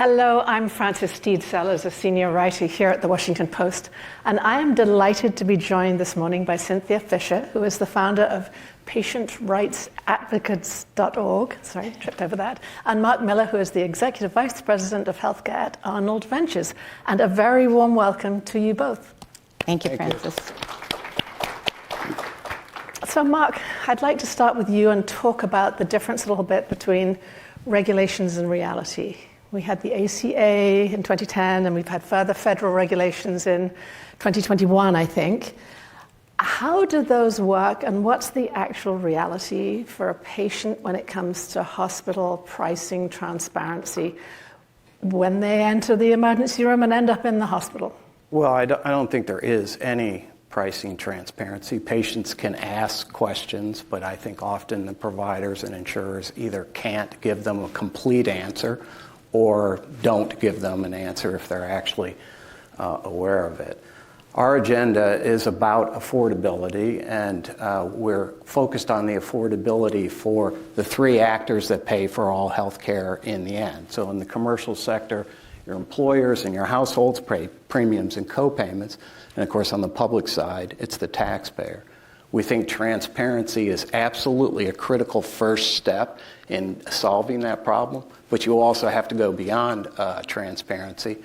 Hello, I'm Frances Steed Sellers, a senior writer here at the Washington Post, and I am delighted to be joined this morning by Cynthia Fisher, who is the founder of patientrightsadvocates.org, sorry, tripped over that, and Mark Miller, who is the Executive Vice President of Healthcare at Arnold Ventures. And a very warm welcome to you both. Thank you, Frances. So Mark, I'd like to start with you and talk about the difference a little bit between regulations and reality. We had the ACA in 2010, and we've had further federal regulations in 2021, I think. How do those work, and what's the actual reality for a patient when it comes to hospital pricing transparency when they enter the emergency room and end up in the hospital? Well, I don't think there is any pricing transparency. Patients can ask questions, but I think often the providers and insurers either can't give them a complete answer or don't give them an answer if they're actually aware of it. Our agenda is about affordability, and we're focused on the affordability for the three actors that pay for all health care in the end. So in the commercial sector, your employers and your households pay premiums and co-payments, and of course on the public side, it's the taxpayer. We think transparency is absolutely a critical first step in solving that problem, but you also have to go beyond transparency.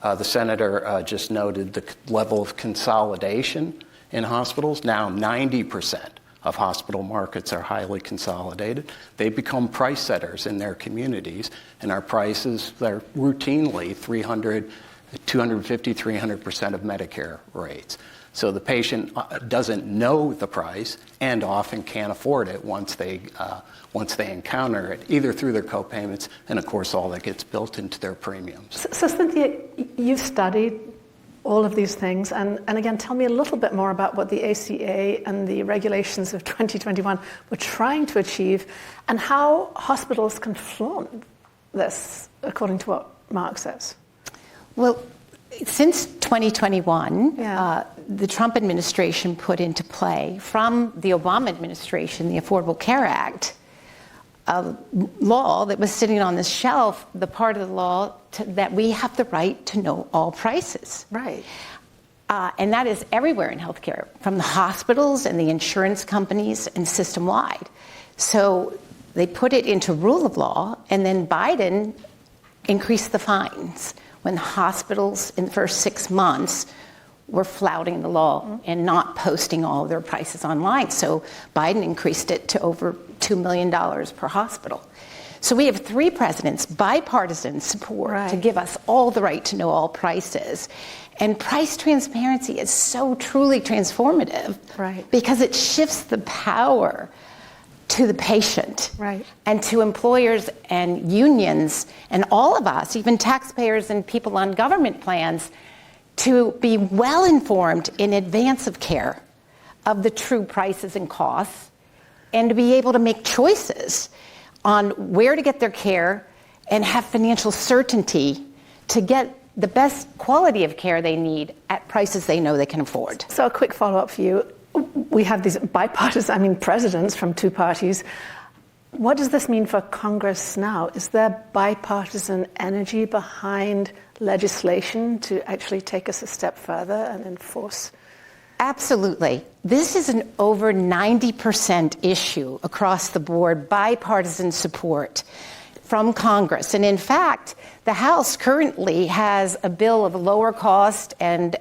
The senator just noted the level of consolidation in hospitals. Now 90% of hospital markets are highly consolidated. They become price setters in their communities, and our prices are routinely 250, 300% of Medicare rates. So the patient doesn't know the price and often can't afford it once they encounter it, either through their co-payments and, of course, all that gets built into their premiums. So Cynthia, you've studied all of these things, and again, tell me a little bit more about what the ACA and the regulations of 2021 were trying to achieve, and how hospitals can flaunt this, according to what Mark says. Well, since 2021, the Trump administration put into play from the Obama administration the Affordable Care Act, a law that was sitting on the shelf, the part of the law that we have the right to know all prices. Right. And that is everywhere in healthcare, from the hospitals and the insurance companies and system-wide. So they put it into rule of law, and then Biden increased the fines when hospitals in the first 6 months were flouting the law and not posting all of their prices online. So Biden increased it to over $2 million per hospital. So we have three presidents, bipartisan support to give us all the right to know all prices. And price transparency is so truly transformative because it shifts the power to the patient and to employers and unions and all of us, even taxpayers and people on government plans, to be well informed in advance of care of the true prices and costs, and to be able to make choices on where to get their care and have financial certainty to get the best quality of care they need at prices they know they can afford. So a quick follow-up for you. We have these bipartisan, presidents from two parties. What does this mean for Congress now? Is there bipartisan energy behind legislation to actually take us a step further and enforce? Absolutely. This is an over 90% issue across the board, bipartisan support from Congress. And in fact, the House currently has a bill of lower cost and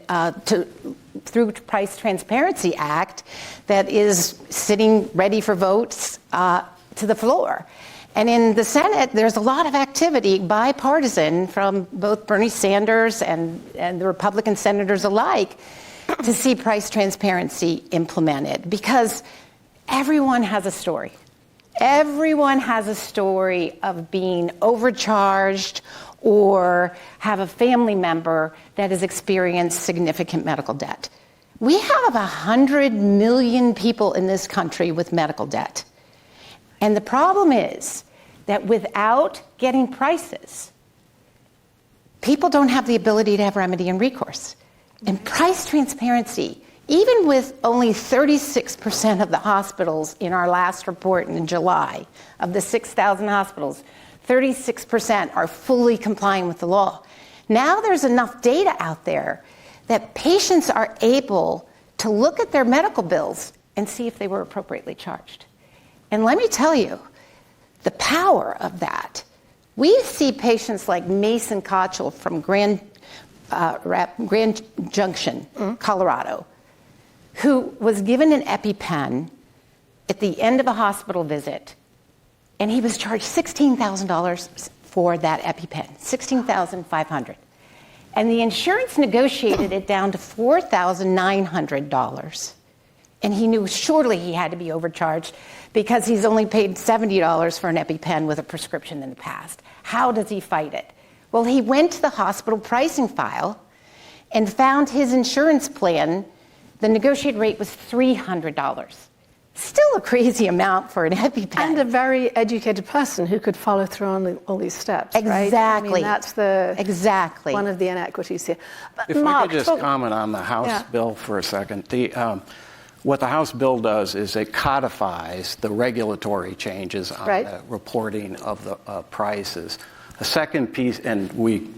through Price Transparency Act that is sitting ready for votes to the floor. And in the Senate, there's a lot of activity, bipartisan, from both Bernie Sanders and the Republican senators alike, to see price transparency implemented, because everyone has a story. Everyone has a story of being overcharged or have a family member that has experienced significant medical debt. We have 100 million people in this country with medical debt. And the problem is that without getting prices, people don't have the ability to have remedy and recourse. And price transparency, even with only 36% of the hospitals in our last report in July, of the 6,000 hospitals, 36% are fully complying with the law. Now there's enough data out there that patients are able to look at their medical bills and see if they were appropriately charged. And let me tell you, the power of that. We see patients like Mason Kotchel from Grand Junction, Colorado, who was given an EpiPen at the end of a hospital visit, and he was charged $16,000 for that EpiPen, $16,500. And the insurance negotiated it down to $4,900. And he knew surely he had to be overcharged because he's only paid $70 for an EpiPen with a prescription in the past. How does he fight it? Well, he went to the hospital pricing file and found his insurance plan. The negotiated rate was $300. Still a crazy amount for an EpiPen. And a very educated person who could follow through on all these steps, right? Exactly. I mean, that's one of the inequities here. But If Mark, I could just comment on the House bill for a second. What the House bill does is it codifies the regulatory changes on the reporting of the prices. A second piece, and we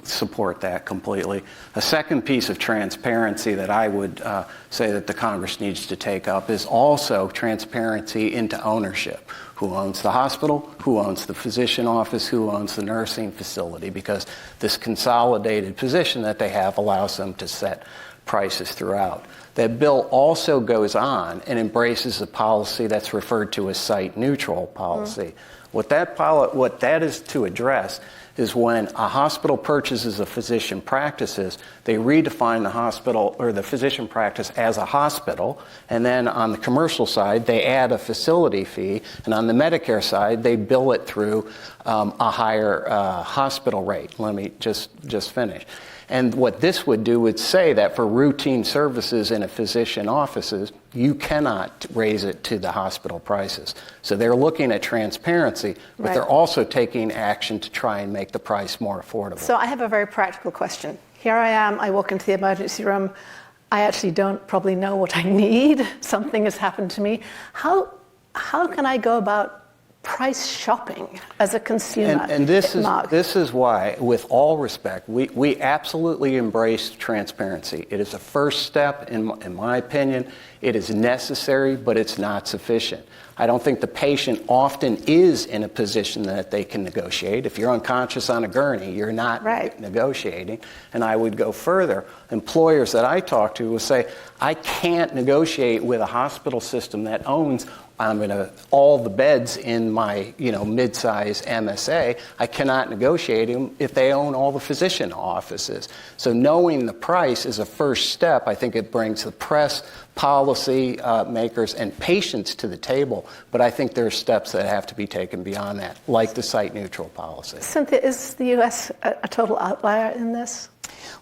support that completely, a second piece of transparency that I would say that the Congress needs to take up is also transparency into ownership. Who owns the hospital? Who owns the physician office? Who owns the nursing facility? Because this consolidated position that they have allows them to set prices throughout. That bill also goes on and embraces a policy that's referred to as site-neutral policy. What that is to address is when a hospital purchases a physician practices, they redefine the hospital or the physician practice as a hospital, and then on the commercial side, they add a facility fee, and on the Medicare side, they bill it through a higher hospital rate. Let me just finish. And what this would do would say that for routine services in a physician offices, you cannot raise it to the hospital prices. So they're looking at transparency, but they're also taking action to try and make the price more affordable. So I have a very practical question. Here I am, I walk into the emergency room. I actually don't probably know what I need. Something has happened to me. How can I go about price shopping as a consumer? And this is why, with all respect, we absolutely embrace transparency. It is a first step, in my opinion. It is necessary, but it's not sufficient. I don't think the patient often is in a position that they can negotiate. If you're unconscious on a gurney, you're not negotiating. And I would go further. Employers that I talk to will say, I can't negotiate with a hospital system that owns all the beds in my mid-size MSA. I cannot negotiate them if they own all the physician offices. So knowing the price is a first step. I think it brings the press, policy makers, and patients to the table. But I think there are steps that have to be taken beyond that, like the site-neutral policy. Cynthia, is the U.S. a total outlier in this?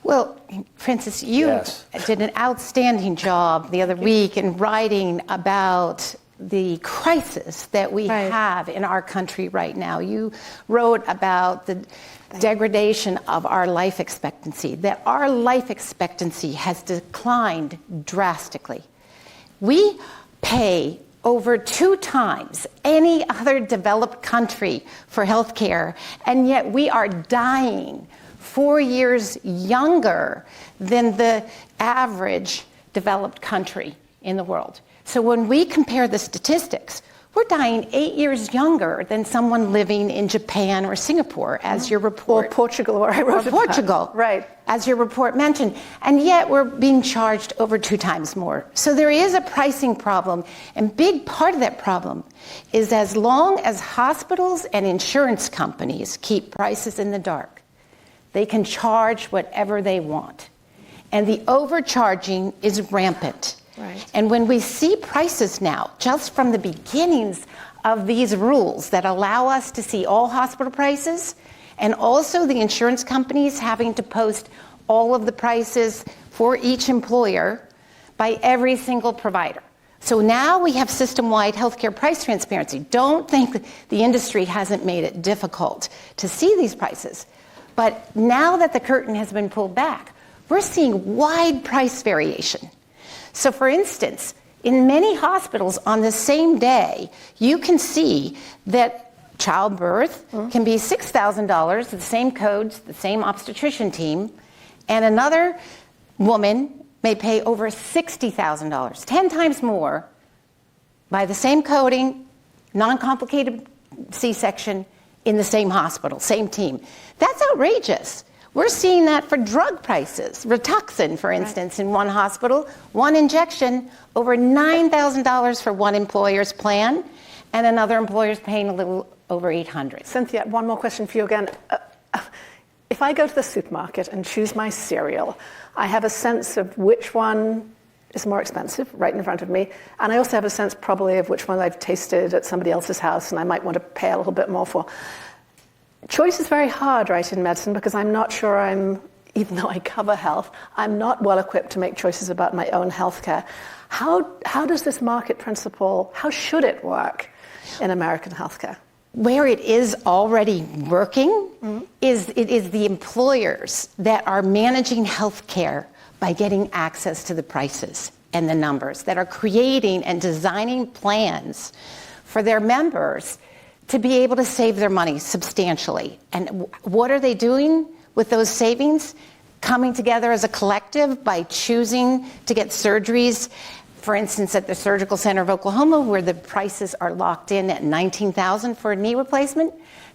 Well, Francis, you did an outstanding job the other week in writing about the crisis that we have in our country right now. You wrote about the degradation of our life expectancy, that our life expectancy has declined drastically. We pay over 2 times any other developed country for health care, and yet we are dying 4 years younger than the average developed country in the world. So when we compare the statistics, we're dying 8 years younger than someone living in Japan or Singapore, as your report. Or Portugal, where I wrote about. Portugal, as your report mentioned. And yet we're being charged over 2 times more. So there is a pricing problem. And big part of that problem is as long as hospitals and insurance companies keep prices in the dark, they can charge whatever they want. And the overcharging is rampant. And when we see prices now, just from the beginnings of these rules that allow us to see all hospital prices, and also the insurance companies having to post all of the prices for each employer by every single provider. So now we have system-wide healthcare price transparency. Don't think that the industry hasn't made it difficult to see these prices. But now that the curtain has been pulled back, we're seeing wide price variation. So for instance, in many hospitals on the same day, you can see that childbirth can be $6,000, the same codes, the same obstetrician team, and another woman may pay over $60,000, 10 times more, by the same coding, non-complicated C-section in the same hospital, same team. That's outrageous. We're seeing that for drug prices. Rituxan, for instance, in one hospital, one injection, over $9,000 for one employer's plan, and another employer's paying a little over $800. Cynthia, one more question for you again. If I go to the supermarket and choose my cereal, I have a sense of which one is more expensive right in front of me, and I also have a sense probably of which one I've tasted at somebody else's house and I might want to pay a little bit more for. Choice is very hard, right, in medicine, because I'm not sure even though I cover health, I'm not well equipped to make choices about my own healthcare. How does this market principle, how should it work in American healthcare? Where it is already working is it is the employers that are managing healthcare by getting access to the prices and the numbers, that are creating and designing plans for their members to be able to save their money substantially. And what are they doing with those savings? Coming together as a collective by choosing to get surgeries, for instance, at the Surgical Center of Oklahoma, where the prices are locked in at $19,000 for a knee replacement.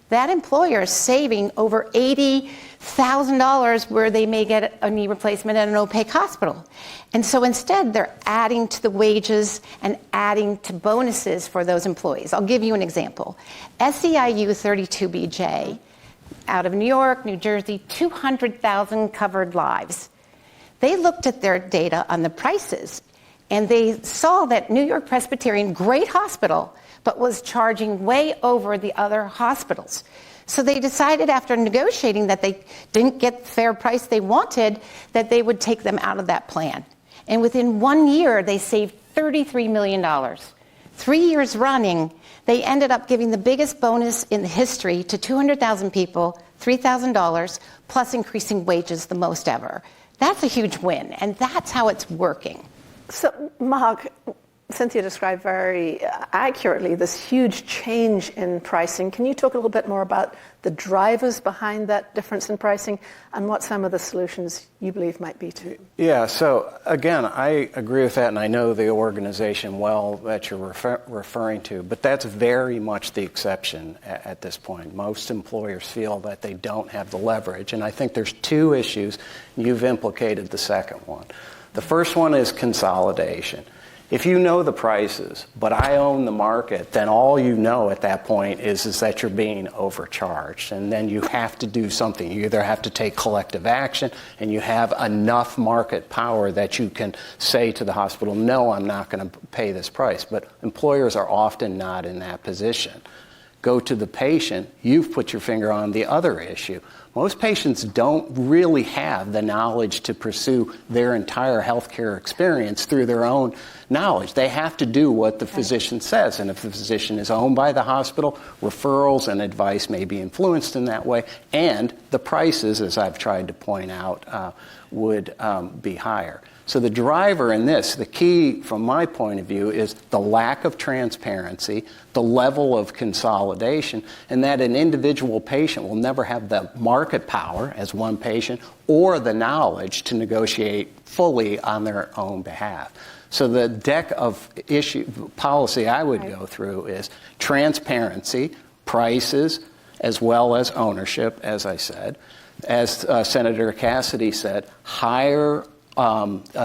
That employer is saving over $80,000 where they may get a knee replacement at an opaque hospital. And so instead, they're adding to the wages and adding to bonuses for those employees. I'll give you an example. SEIU 32BJ, out of New York, New Jersey, 200,000 covered lives. They looked at their data on the prices, and they saw that New York Presbyterian, great hospital, but was charging way over the other hospitals. So they decided, after negotiating that they didn't get the fair price they wanted, that they would take them out of that plan. And within 1 year, they saved $33 million. 3 years running, they ended up giving the biggest bonus in history to 200,000 people, $3,000, plus increasing wages the most ever. That's a huge win, and that's how it's working. So, Mark, Cynthia described very accurately this huge change in pricing. Can you talk a little bit more about the drivers behind that difference in pricing and what some of the solutions you believe might be to? Yeah, so again, I agree with that, and I know the organization well that you're referring to, but that's very much the exception at this point. Most employers feel that they don't have the leverage, and I think there's two issues. You've implicated the second one. The first one is consolidation. If you know the prices, but I own the market, then all you know at that point is that you're being overcharged. And then you have to do something. You either have to take collective action, and you have enough market power that you can say to the hospital, no, I'm not going to pay this price. But employers are often not in that position. Go to the patient, you've put your finger on the other issue. Most patients don't really have the knowledge to pursue their entire healthcare experience through their own knowledge. They have to do what the physician says, and if the physician is owned by the hospital, referrals and advice may be influenced in that way, and the prices, as I've tried to point out, would be higher. So the driver in this, the key from my point of view, is the lack of transparency, the level of consolidation, and that an individual patient will never have the market power as one patient or the knowledge to negotiate fully on their own behalf. So the deck of policy I would go through is transparency, prices, as well as ownership, as I said. As Senator Cassidy said, higher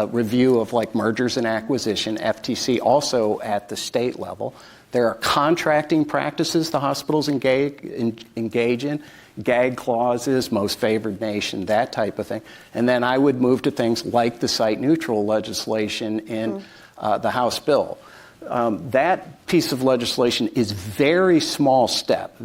review of like mergers and acquisition, FTC, also at the state level. There are contracting practices the hospitals engage in, gag clauses, most favored nation, that type of thing. And then I would move to things like the site-neutral legislation in the House bill. That piece of legislation is very small step.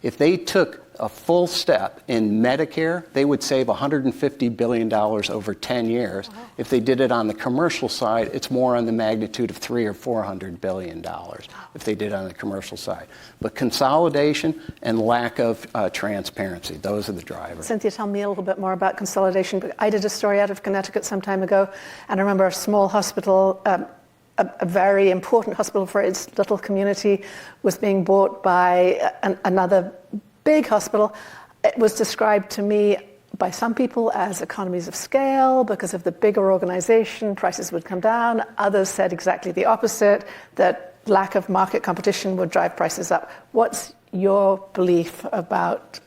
If they took a full step in Medicare, they would save $150 billion over 10 years. Wow. If they did it on the commercial side, it's more on the magnitude of $300 or $400 billion if they did it on the commercial side. But consolidation and lack of transparency, those are the drivers. Cynthia, tell me a little bit more about consolidation. I did a story out of Connecticut some time ago, and I remember a small hospital a very important hospital for its little community was being bought by another big hospital. It was described to me by some people as economies of scale. Because of the bigger organization, prices would come down. Others said exactly the opposite, that lack of market competition would drive prices up. What's your belief about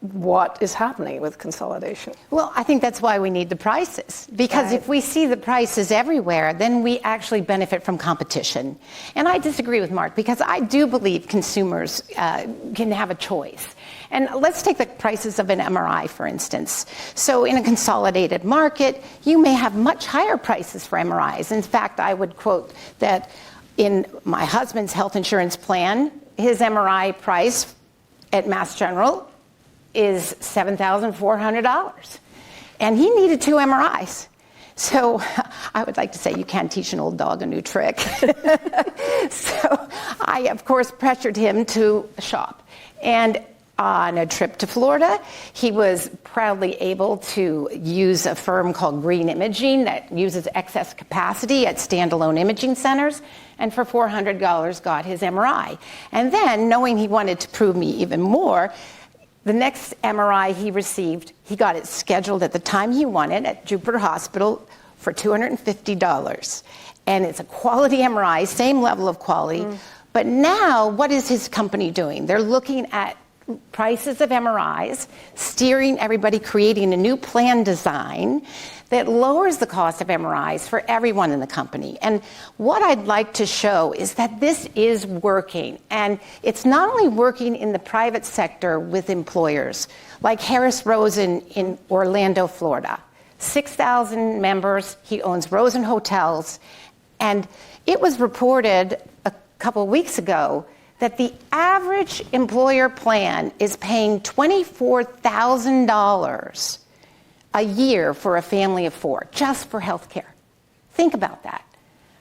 what is happening with consolidation? Well, I think that's why we need the prices. Because if we see the prices everywhere, then we actually benefit from competition. And I disagree with Mark, because I do believe consumers can have a choice. And let's take the prices of an MRI, for instance. So in a consolidated market, you may have much higher prices for MRIs. In fact, I would quote that in my husband's health insurance plan, his MRI price at Mass General is $7,400. And he needed 2 MRIs. So I would like to say you can't teach an old dog a new trick. So I, of course, pressured him to shop. And on a trip to Florida, he was proudly able to use a firm called Green Imaging that uses excess capacity at standalone imaging centers, and for $400 got his MRI. And then, knowing he wanted to prove me even more, the next MRI he received, he got it scheduled at the time he wanted at Jupiter Hospital for $250. And it's a quality MRI, same level of quality. But now, what is his company doing? They're looking at prices of MRIs, steering everybody, creating a new plan design that lowers the cost of MRIs for everyone in the company. And what I'd like to show is that this is working. And it's not only working in the private sector with employers, like Harris Rosen in Orlando, Florida. 6,000 members, he owns Rosen Hotels. And it was reported a couple of weeks ago that the average employer plan is paying $24,000 a year for a family of 4, just for health care. Think about that.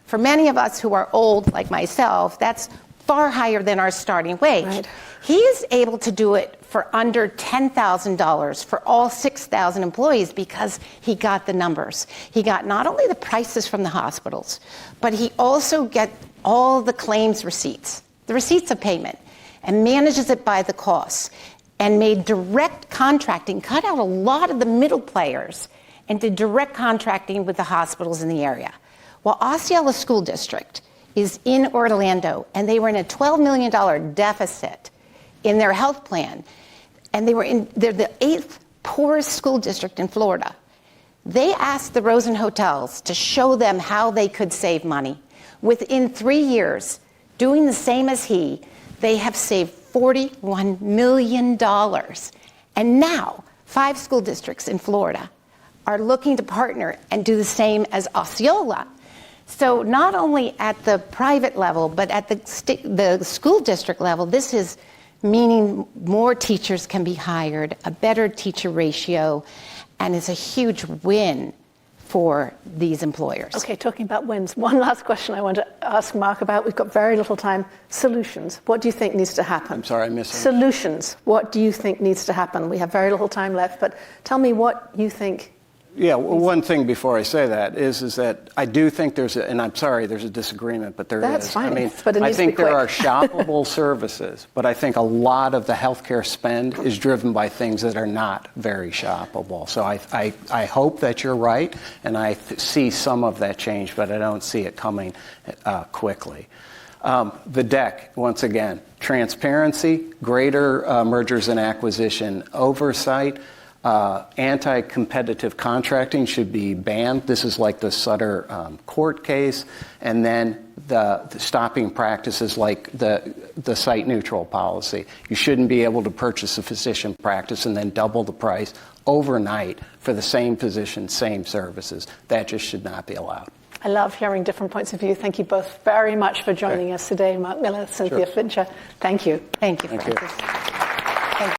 For many of us who are old, like myself, that's far higher than our starting wage. Right. He is able to do it for under $10,000 for all 6,000 employees because he got the numbers. He got not only the prices from the hospitals, but he also get all the claims receipts, the receipts of payment, and manages it by the costs, and made direct contracting, cut out a lot of the middle players, and did direct contracting with the hospitals in the area. While Osceola School District is in Orlando, and they were in a $12 million deficit in their health plan, and they're the 8th poorest school district in Florida. They asked the Rosen Hotels to show them how they could save money. Within 3 years, doing the same as they have saved $41 million. And now, 5 school districts in Florida are looking to partner and do the same as Osceola. So not only at the private level, but at the school district level, this is meaning more teachers can be hired, a better teacher ratio, and it's a huge win for these employers. Okay, talking about wins, one last question I want to ask Mark about. We've got very little time. Solutions. What do you think needs to happen? I'm sorry, I missed it. Solutions. What do you think needs to happen? We have very little time left, but tell me what you think. Yeah, well, one thing before I say that is that I do think and I'm sorry, there's a disagreement, but there is. That's fine, I mean, but it I needs to be think there are quick. shoppable services, but I think a lot of the healthcare spend is driven by things that are not very shoppable. So I hope that you're right, and I see some of that change, but I don't see it coming quickly. The deck, once again, transparency, greater mergers and acquisition oversight. Anti-competitive contracting should be banned. This is like the Sutter court case. And then the stopping practices like the site-neutral policy. You shouldn't be able to purchase a physician practice and then double the price overnight for the same physician, same services. That just should not be allowed. I love hearing different points of view. Thank you both very much for joining us today. Mark Miller, Cynthia Fisher. Thank you. Thank you, Thank Francis. you.